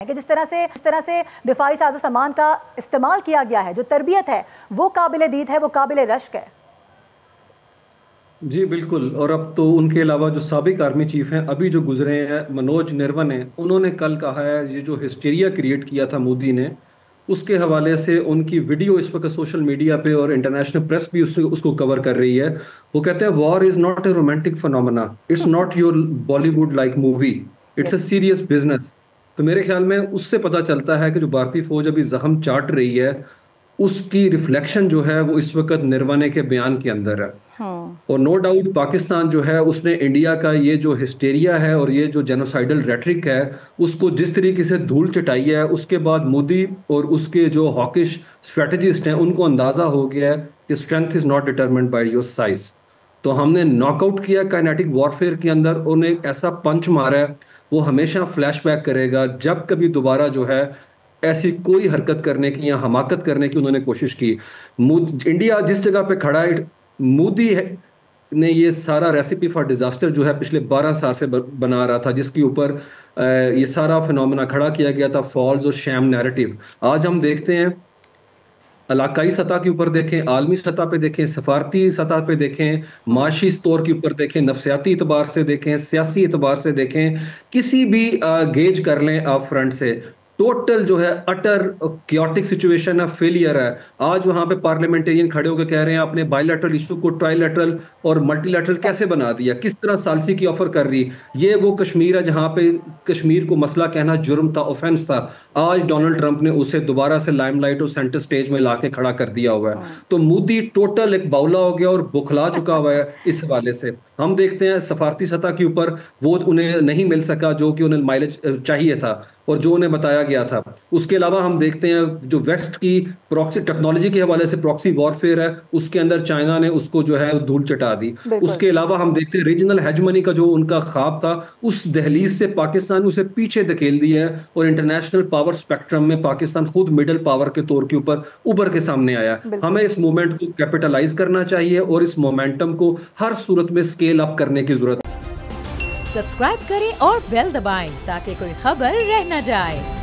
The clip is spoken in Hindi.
कि जिस तरह से दिफाई साजो सामान का इस्तेमाल किया गया है, जो तरबियत है वो काबिल दीद है, वो काबिल रश्क है। जी बिल्कुल। और अब तो उनके अलावा जो साबिक आर्मी चीफ हैं अभी जो गुजरे हैं मनोज नरवणे, उन्होंने कल कहा है ये जो हिस्टीरिया क्रिएट किया था मोदी ने, उसके हवाले से उनकी वीडियो इस वक्त सोशल मीडिया पे और इंटरनेशनल प्रेस भी उसको कवर कर रही है। वो कहते हैं war is not a romantic phenomena, it's not your Bollywood like movie, it's a yes. Serious business. तो मेरे ख्याल में उससे पता चलता है कि जो भारतीय फौज अभी जख्म चाट रही है उसकी रिफ्लेक्शन जो है वो इस वक्त नरवणे के बयान के अंदर है। और नो डाउट पाकिस्तान जो है उसने इंडिया का ये जो हिस्टेरिया है और ये जो जेनोसाइडल रेटरिक है उसको जिस तरीके से धूल चटाई है, उसके बाद मोदी और उसके जो हॉकिश स्ट्रेटजिस्ट हैं उनको अंदाजा हो गया है कि strength is not determined by your size. तो हमने नॉकआउट किया काइनेटिक वॉरफेयर के अंदर, उन्हें ऐसा पंच मारा है वो हमेशा फ्लैशबैक करेगा जब कभी दोबारा जो है ऐसी कोई हरकत करने की या हमाकत करने की उन्होंने कोशिश की। इंडिया जिस जगह पे खड़ा है, मोदी ने ये सारा रेसिपी फॉर डिजास्टर जो है पिछले 12 साल से बना रहा था, जिसके ऊपर ये सारा फिनोमेना खड़ा किया गया था, फॉल्स और शैम नैरेटिव। आज हम देखते हैं इलाकाई सतह के ऊपर देखें, आलमी सतह पे देखें, सफारती सतह पे देखें, माशी तौर के ऊपर देखें, नफसियाती एतबार से देखें, सियासी एतबार से देखें, किसी भी गेज कर लें आप फ्रंट से, टोटल जो है अटर क्योटिक सिचुएशन है, फेलियर है। आज वहां पे पार्लियामेंटेरियन खड़े होकर कह रहे हैं आपने बायलैटरल इशू को ट्राइलैटरल और मल्टीलैटरल कैसे बना दिया, किस तरह सालसी की ऑफर कर रही। ये वो कश्मीर है जहां पे कश्मीर को मसला कहना जुर्म था, ऑफेंस था। आज डोनाल्ड ट्रंप ने उसे दोबारा से लाइमलाइट और सेंटर स्टेज में लाके खड़ा कर दिया हुआ है। तो मोदी टोटल एक बाउला हो गया और बुखला चुका हुआ है। इस हवाले से हम देखते हैं सफारती सतह के ऊपर वो उन्हें नहीं मिल सका जो कि उन्हें माइलेज चाहिए था और जो उन्हें बताया गया था। उसके अलावा हम देखते हैं जो वेस्ट की प्रॉक्सी टेक्नोलॉजी के हवाले से प्रॉक्सी वॉरफेयर है, उसके अंदर चाइना ने उसको जो है धूल चटा दी। उसके अलावा हम देखते हैं रीजनल हेजमनी का जो उनका ख्वाब था, उस दहलीज से पाकिस्तान उसे पीछे धकेल दिया है और इंटरनेशनल पावर स्पेक्ट्रम में पाकिस्तान खुद मिडिल पावर के तौर के ऊपर उभर के सामने आया। हमें इस मोमेंट को कैपिटलाइज करना चाहिए और इस मोमेंटम को हर सूरत में स्केल अप करने की जरूरत। सब्सक्राइब करें और बेल दबाएं ताकि कोई खबर रह न जाए।